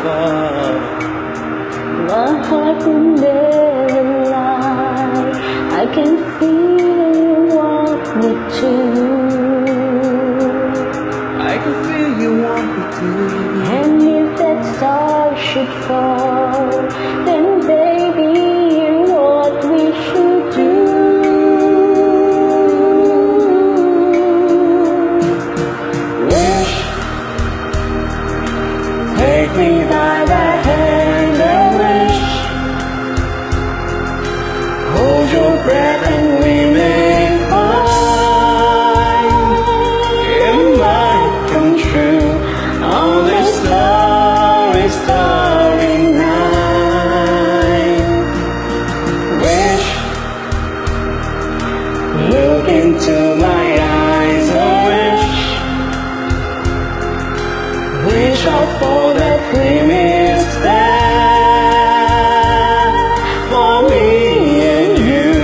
far. My heart will never lie. I can feel you want me to. I can feel you want me to. And if that star should fall, then baby, here's what we should do. Wish, take me by the hand and wish. Hold your breath and we may find it might come true on this starry, starry night. Wish, look into my eyes, oh wish I'll fall that flame is there for me and you,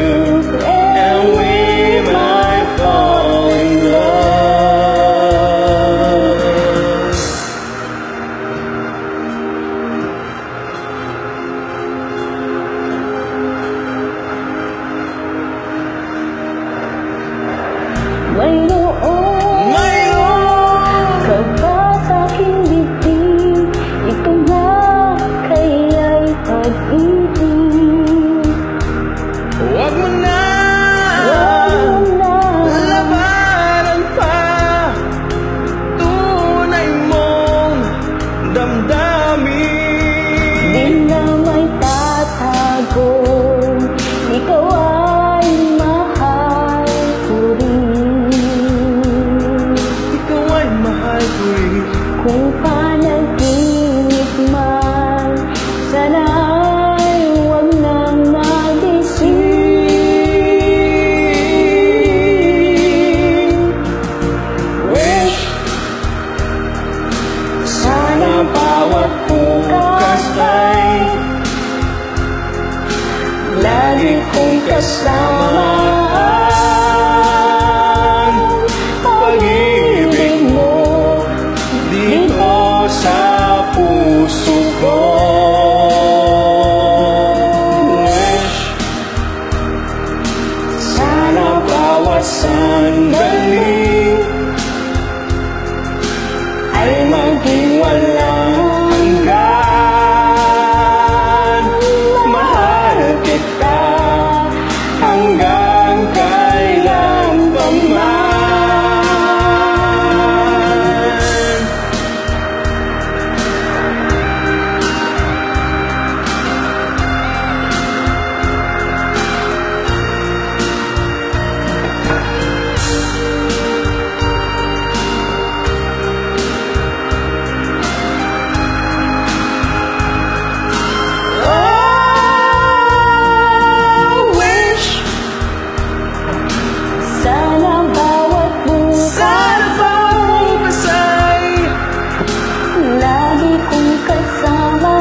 and we might fall in love. Mayroon ka ba sa'king bibig? Ito nga kaya'y pag-ibig. Huwag mo na labanan pa tunay mong damdamin. Di na may tatago, ikaw ay mahal ko rin. Ikaw ay mahal ko rin. Kung panaginip man, sana ay huwag nang magising. Wish, sana bawat bukas ay lagi kong kasama ang pag-ibig mo dito sa puso ko. Wish, sana bawat sandali ay maging walang hanggan. Mahal kita hanggang kailan pa man. Sana bawat bukas ay lagi kong kasama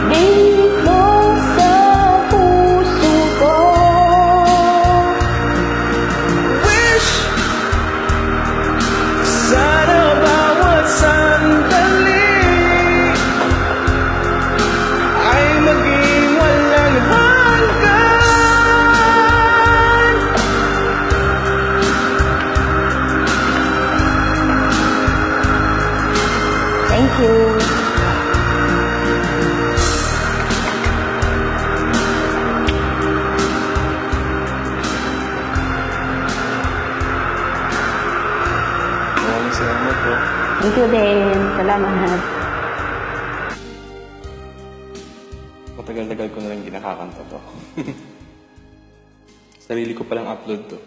dito sa puso ko. Wish, sana bawat sandali ay maging walang hanggan. Thank you. Maraming salamat po. Thank you din. Salamat. Matagal-tagal ko na lang hindi nakakanta to. Sarili ko palang upload to.